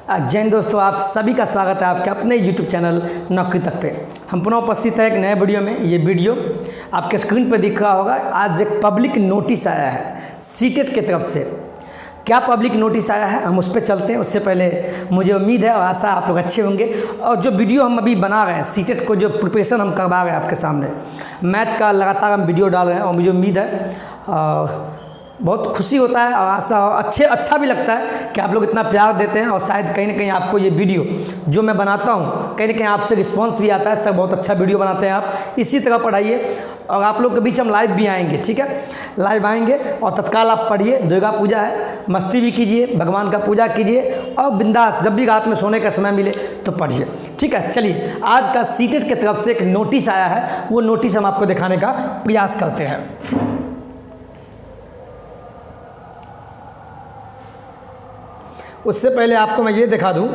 जय हिंद दोस्तों, आप सभी का स्वागत है आपके अपने YouTube चैनल नौकरी तक पे। हम पुनः उपस्थित है एक नए वीडियो में। ये वीडियो आपके स्क्रीन पर दिख रहा होगा। आज एक पब्लिक नोटिस आया है सीटेट की तरफ से। क्या पब्लिक नोटिस आया है हम उस पर चलते हैं। उससे पहले मुझे उम्मीद है और आशा आप लोग अच्छे होंगे। और जो वीडियो हम अभी बना रहे हैं सीटेट को, जो प्रिपरेशन हम करवा रहे हैं आपके सामने, मैथ का लगातार हम वीडियो डाल रहे हैं और मुझे उम्मीद है बहुत खुशी होता है और आशा अच्छा भी लगता है कि आप लोग इतना प्यार देते हैं। और शायद कहीं ना कहीं आपको ये वीडियो जो मैं बनाता हूँ कहीं ना कहीं आपसे रिस्पांस भी आता है। सर बहुत अच्छा वीडियो बनाते हैं आप, इसी तरह पढ़ाइए। और आप लोग के बीच हम लाइव भी आएंगे, ठीक है, लाइव आएंगे और तत्काल आप पढ़िए। दुर्गा पूजा है, मस्ती भी कीजिए, भगवान का पूजा कीजिए और बिंदास जब भी रात में सोने का समय मिले तो पढ़िए, ठीक है। चलिए, आज का सीटेट की तरफ से एक नोटिस आया है, वो नोटिस हम आपको दिखाने का प्रयास करते हैं। उससे पहले आपको मैं ये दिखा दूं,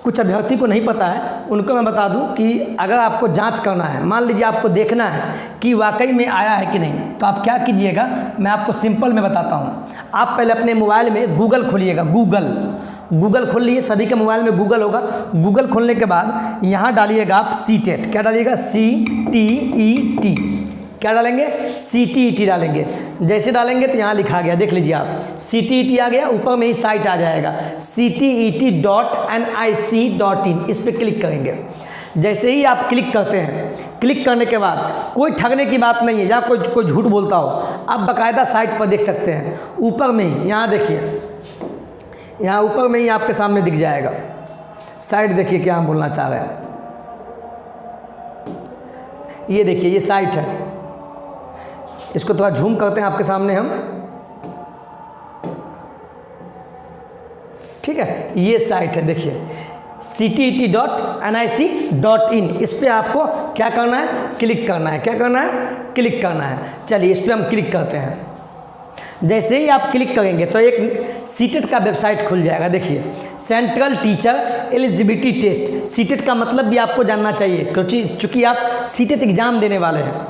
कुछ अभ्यर्थी को नहीं पता है, उनको मैं बता दूं कि अगर आपको जांच करना है, मान लीजिए आपको देखना है कि वाकई में आया है कि नहीं, तो आप क्या कीजिएगा, मैं आपको सिंपल में बताता हूं। आप पहले अपने मोबाइल में गूगल खोलिएगा। गूगल खोल लिए, सभी के मोबाइल में गूगल होगा। गूगल खोलने के बाद यहाँ डालिएगा आप सीटेट। क्या डालिएगा? CTET। क्या डालेंगे? CTET डालेंगे। जैसे डालेंगे तो यहाँ लिखा गया, देख लीजिए आप, CTET आ गया, ऊपर में ही साइट आ जाएगा CTET.nic.in। इस पर क्लिक करेंगे। जैसे ही आप क्लिक करते हैं, क्लिक करने के बाद कोई ठगने की बात नहीं है या कोई झूठ बोलता हो, आप बाकायदा साइट पर देख सकते हैं। ऊपर में ही यहाँ देखिए, यहाँ ऊपर में ही आपके सामने दिख जाएगा। साइट देखिए क्या हम बोलना चाह रहे हैं। ये देखिए, ये साइट है। इसको थोड़ा झूम करते हैं आपके सामने हम, ठीक है। ये साइट है, देखिए CTET.nic.in। इस पे आपको क्या करना है? क्लिक करना है। क्या करना है? क्लिक करना है। चलिए, इस पे हम क्लिक करते हैं। जैसे ही आप क्लिक करेंगे तो एक सीटेट का वेबसाइट खुल जाएगा। देखिए, central teacher eligibility test. CTET का मतलब भी आपको जानना चाहिए, क्योंकि चूँकि आप सीटेट एग्ज़ाम देने वाले हैं,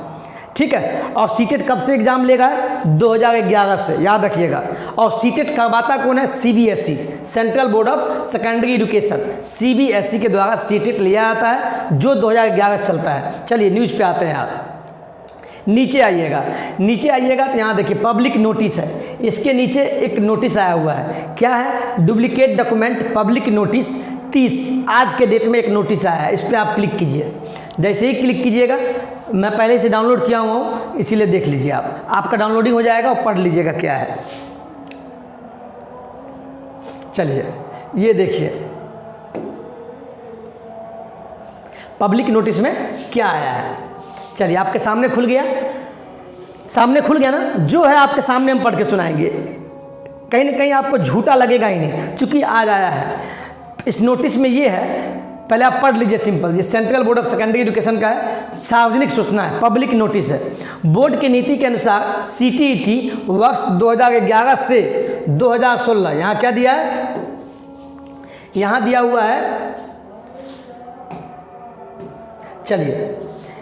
ठीक है। और सीटेट कब से एग्ज़ाम लेगा? 2011 से, याद रखिएगा। और सीटेट करवाता कौन है? CBSE, central board of secondary education. CBSE के द्वारा सीटेट लिया जाता है, जो 2011 चलता है। चलिए, न्यूज़ पे आते हैं आप। नीचे आइएगा तो यहाँ देखिए पब्लिक नोटिस है। इसके नीचे एक नोटिस आया हुआ है। क्या है? Duplicate document public notice 30। आज के डेट में एक नोटिस आया है, इस पर आप क्लिक कीजिए। जैसे ही क्लिक कीजिएगा, मैं पहले से डाउनलोड किया हुआ हूँ, इसीलिए देख लीजिए आप, आपका डाउनलोडिंग हो जाएगा और पढ़ लीजिएगा क्या है। चलिए, ये देखिए पब्लिक नोटिस में क्या आया है। चलिए, आपके सामने खुल गया ना, जो है आपके सामने हम पढ़ के सुनाएंगे। कहीं ना कहीं आपको झूठा लगेगा ही नहीं, चूँकि आज आया है। इस नोटिस में ये है, पहले आप पढ़ लीजिए सिंपल। ये central board of secondary education का है, सार्वजनिक सूचना है, पब्लिक नोटिस है। बोर्ड की नीति के अनुसार CTET वर्ष 2011 से 2016, यहाँ क्या दिया है? यहाँ दिया हुआ है, चलिए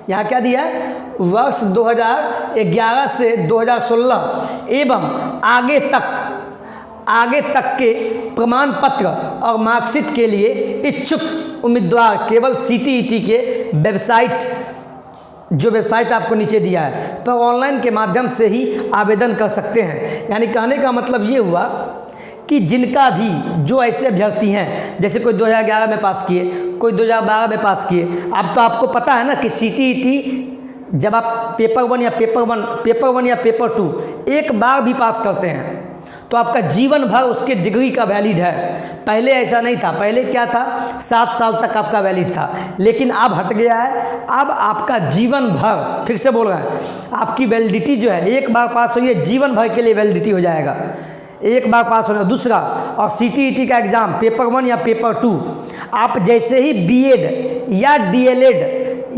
यहाँ क्या दिया है? वर्ष 2011 से 2016 एवं आगे तक के प्रमाण पत्र और मार्कशीट के लिए इच्छुक उम्मीदवार केवल CTET के वेबसाइट, जो वेबसाइट आपको नीचे दिया है, पर ऑनलाइन के माध्यम से ही आवेदन कर सकते हैं। यानी कहने का मतलब ये हुआ कि जिनका भी, जो ऐसे अभ्यर्थी हैं, जैसे कोई 2011 में पास किए, कोई 2012 में पास किए। अब तो आपको पता है ना कि CTET जब आप पेपर 1 या पेपर 2 एक बार भी पास करते हैं तो आपका जीवन भर उसके डिग्री का वैलिड है। पहले ऐसा नहीं था, पहले क्या था, 7 साल तक आपका वैलिड था, लेकिन अब हट गया है। अब आपका जीवन भर, फिर से बोल रहे हैं, आपकी वैलिडिटी जो है, एक बार पास हुई है, जीवन भर के लिए वैलिडिटी हो जाएगा। एक बार पास होना। दूसरा, और CTET का एग्ज़ाम पेपर 1 या पेपर 2 आप जैसे ही BEd या DLEd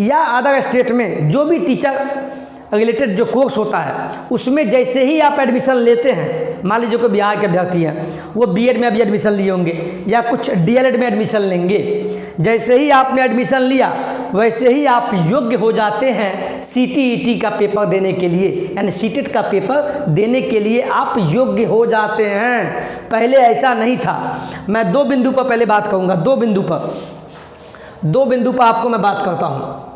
या अदर स्टेट में जो भी टीचर रिलेटेड जो कोर्स होता है उसमें जैसे ही आप एडमिशन लेते हैं, मान लीजिए कोई बिहार के अभ्यर्थी हैं, वो बीएड में अभी एडमिशन लिए होंगे या कुछ डीएलएड में एडमिशन लेंगे, जैसे ही आपने एडमिशन लिया वैसे ही आप योग्य हो जाते हैं सीटीईटी का पेपर देने के लिए, यानी सीटेट का पेपर देने के लिए आप योग्य हो जाते हैं। पहले ऐसा नहीं था। मैं दो बिंदु पर पहले बात करूँगा, दो बिंदु पर आपको मैं बात करता हूँ।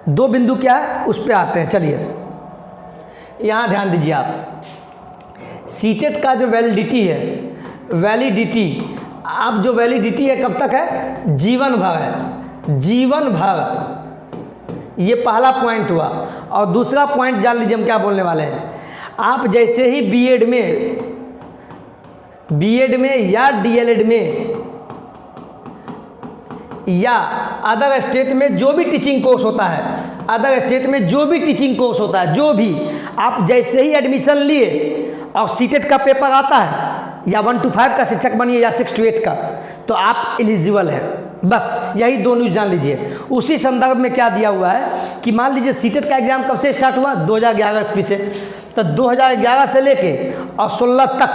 दो बिंदु क्या है उस पर आते हैं। चलिए यहाँ ध्यान दीजिए आप, सीटेट का जो वैलिडिटी है, आप जो वैलिडिटी है कब तक है, जीवन भर है, जीवन भर। ये पहला पॉइंट हुआ। और दूसरा पॉइंट जान लीजिए हम क्या बोलने वाले हैं। आप जैसे ही बीएड में या डीएलएड में या अदर स्टेट में जो भी टीचिंग कोर्स होता है, अदर स्टेट में जो भी टीचिंग कोर्स होता है, जो भी आप जैसे ही एडमिशन लिए और सीटेट का पेपर आता है, या 1 to 5 का शिक्षक बनिए या 6 to 8 का, तो आप एलिजिबल हैं। बस यही दो न्यूज़ जान लीजिए। उसी संदर्भ में क्या दिया हुआ है कि मान लीजिए सीटेट का एग्ज़ाम कब से स्टार्ट हुआ, 2011 ईस्वी से। तो 2011 से लेके और 16 तक,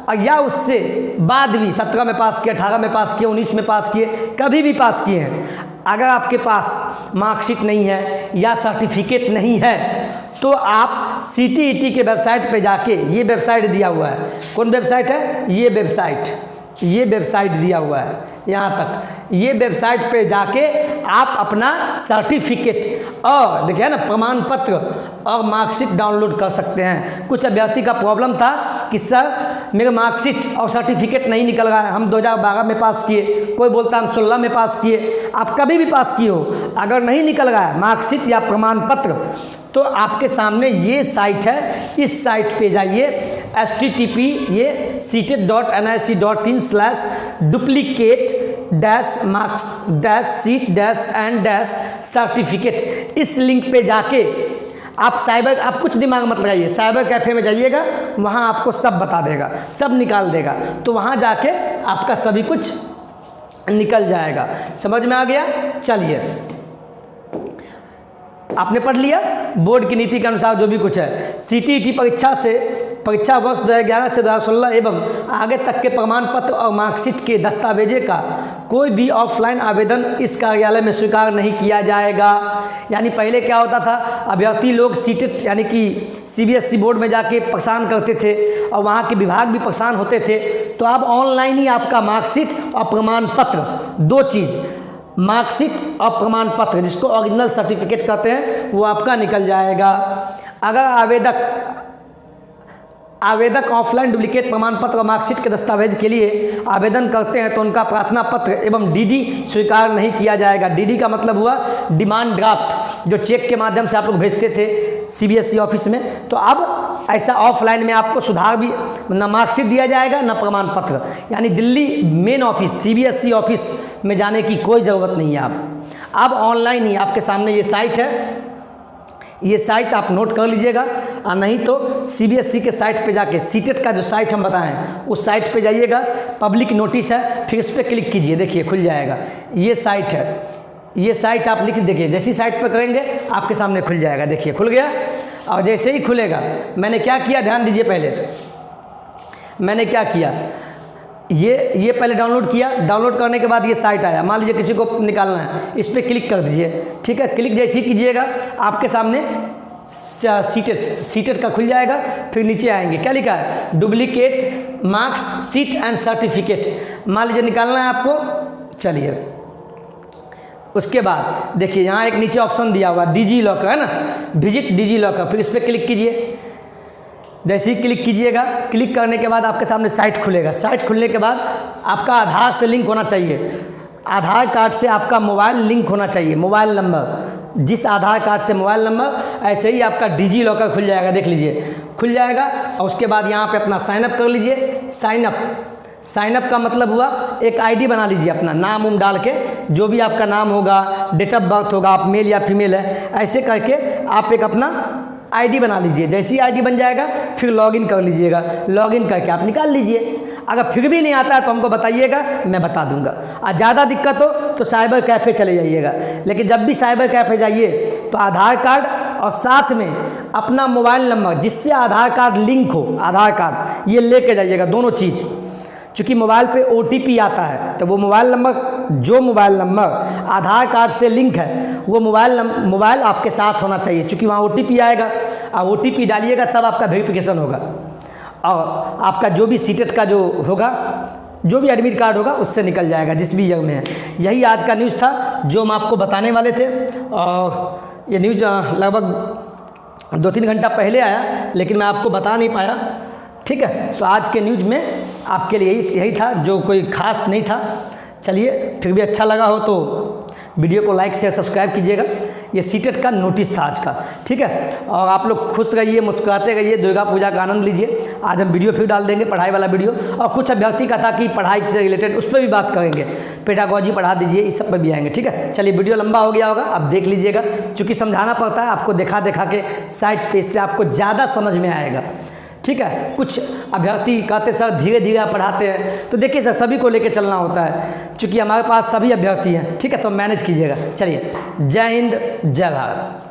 और या उससे बाद भी 17 में पास किया, 18 में पास किया, 19 में पास किए, कभी भी पास किए हैं, अगर आपके पास मार्कशीट नहीं है या सर्टिफिकेट नहीं है तो आप सीटीईटी के वेबसाइट पे जाके, ये वेबसाइट दिया हुआ है, कौन वेबसाइट है, ये वेबसाइट दिया हुआ है यहाँ तक, ये वेबसाइट पे जाके आप अपना सर्टिफिकेट और देखिए ना प्रमाण पत्र और मार्कशीट डाउनलोड कर सकते हैं। कुछ अभ्यर्थी का प्रॉब्लम था कि सर मेरे मार्कशीट और सर्टिफिकेट नहीं निकल रहा है, हम 2012 में पास किए, कोई बोलता हम 16 में पास किए। आप कभी भी पास किए हो, अगर नहीं निकल रहा है मार्कशीट या प्रमाण पत्र, तो आपके सामने ये साइट है, इस साइट पे जाइए, http ये seated.nic.in/duplicate-marks-sheet-and-certificate, इस लिंक पे जाके आप कुछ दिमाग मत लगाइए, साइबर कैफ़े में जाइएगा, वहाँ आपको सब बता देगा, सब निकाल देगा। तो वहाँ जाके आपका सभी कुछ निकल जाएगा। समझ में आ गया? चलिए, आपने पढ़ लिया बोर्ड की नीति के अनुसार जो भी कुछ है। सीटीईटी परीक्षा वर्ष 2011 से 2016 एवं आगे तक के प्रमाण पत्र और मार्कशीट के दस्तावेजे का कोई भी ऑफलाइन आवेदन इस कार्यालय में स्वीकार नहीं किया जाएगा। यानी पहले क्या होता था, अभ्यर्थी लोग सीटेट यानी कि सीबीएसई बोर्ड में जाके परेशान करते थे और वहाँ के विभाग भी परेशान होते थे। तो अब ऑनलाइन ही आपका मार्कशीट और प्रमाण पत्र, दो चीज़, मार्कशीट और प्रमाण पत्र जिसको ओरिजिनल सर्टिफिकेट कहते हैं, वो आपका निकल जाएगा। अगर आवेदक ऑफलाइन डुप्लीकेट प्रमाण पत्र और मार्कशीट के दस्तावेज के लिए आवेदन करते हैं तो उनका प्रार्थना पत्र एवं डीडी स्वीकार नहीं किया जाएगा। डीडी का मतलब हुआ डिमांड ड्राफ्ट, जो चेक के माध्यम से आप लोग भेजते थे सीबीएसई ऑफिस में। तो अब ऐसा ऑफलाइन में आपको सुधार भी, ना मार्कशीट दिया जाएगा ना प्रमाण पत्र, यानी Delhi main office CBSE office में जाने की कोई ज़रूरत नहीं है। अब ऑनलाइन ही आपके सामने ये साइट है, ये साइट आप नोट कर लीजिएगा। और नहीं तो सीबीएसई के साइट पे जाके, सीटेट का जो साइट हम बताएं उस साइट पे जाइएगा, पब्लिक नोटिस है, फिर इस पर क्लिक कीजिए, देखिए खुल जाएगा। ये साइट है, ये साइट आप लिख देखिए, जैसी साइट पे करेंगे आपके सामने खुल जाएगा। देखिए खुल गया। और जैसे ही खुलेगा, मैंने क्या किया ध्यान दीजिए, पहले मैंने क्या किया, ये पहले डाउनलोड किया। डाउनलोड करने के बाद ये साइट आया, मान लीजिए किसी को निकालना है, इस पर क्लिक कर दीजिए। ठीक है, क्लिक जैसे ही कीजिएगा आपके सामने सीटेट का खुल जाएगा। फिर नीचे आएंगे, क्या लिखा है, duplicate marks sheet and certificate, मान लीजिए निकालना है आपको। चलिए, उसके बाद देखिए यहाँ एक नीचे ऑप्शन दिया हुआ डिजी लॉकर है ना, विजिट डिजी लॉकर, फिर इस पर क्लिक कीजिए। जैसे ही क्लिक कीजिएगा, क्लिक करने के बाद आपके सामने साइट खुलेगा। साइट खुलने के बाद आपका आधार से लिंक होना चाहिए, आधार कार्ड से आपका मोबाइल लिंक होना चाहिए, मोबाइल नंबर, जिस आधार कार्ड से मोबाइल नंबर, ऐसे ही आपका डिजी लॉकर खुल जाएगा। देख लीजिए खुल जाएगा। और उसके बाद यहाँ पे अपना साइनअप कर लीजिए। साइनअप का मतलब हुआ एक आईडी बना लीजिए, अपना नाम उम डाल के, जो भी आपका नाम होगा, डेट ऑफ बर्थ होगा, आप मेल या फीमेल है, ऐसे करके आप एक अपना आईडी बना लीजिए। जैसे ही आईडी बन जाएगा फिर लॉगिन कर लीजिएगा। लॉगिन करके आप निकाल लीजिए। अगर फिर भी नहीं आता है तो हमको बताइएगा, मैं बता दूंगा। और ज़्यादा दिक्कत हो तो साइबर कैफ़े चले जाइएगा। लेकिन जब भी साइबर कैफ़े जाइए तो आधार कार्ड और साथ में अपना मोबाइल नंबर जिससे आधार कार्ड लिंक हो, आधार कार्ड ये लेके जाइएगा, दोनों चीज़। चूँकि मोबाइल पे OTP आता है, तो वो मोबाइल नंबर आधार कार्ड से लिंक है, वो मोबाइल आपके साथ होना चाहिए, चूँकि वहाँ OTP आएगा, और OTP डालिएगा तब आपका वेरिफिकेशन होगा, और आपका जो भी सीटेट का जो होगा, जो भी एडमिट कार्ड होगा उससे निकल जाएगा, जिस भी जगह में है। यही आज का न्यूज़ था जो हम आपको बताने वाले थे, और ये न्यूज़ लगभग 2-3 घंटा पहले आया, लेकिन मैं आपको बता नहीं पाया। ठीक है, तो आज के न्यूज़ में आपके लिए यही था, जो कोई खास नहीं था। चलिए, फिर भी अच्छा लगा हो तो वीडियो को लाइक शेयर सब्सक्राइब कीजिएगा। ये सीटेट का नोटिस था आज का। ठीक है, और आप लोग खुश रहिए, मुस्कुराते रहिए, दुर्गा पूजा का आनंद लीजिए। आज हम वीडियो फिर डाल देंगे, पढ़ाई वाला वीडियो, और कुछ अभ्यर्थी का था कि पढ़ाई से रिलेटेड, उस पर भी बात करेंगे। पेडागॉजी पढ़ा दीजिए, इस सब पर भी आएंगे। ठीक है, चलिए, वीडियो लंबा हो गया होगा, आप देख लीजिएगा, चूँकि समझाना पड़ता है आपको, दिखा के साइड पे, इससे आपको ज़्यादा समझ में आएगा। ठीक है, कुछ अभ्यर्थी कहते सर धीरे धीरे आप पढ़ाते हैं, तो देखिए सर, सभी को लेके चलना होता है, क्योंकि हमारे पास सभी अभ्यर्थी हैं। ठीक है, तो मैनेज कीजिएगा। चलिए, जय हिंद, जय भारत।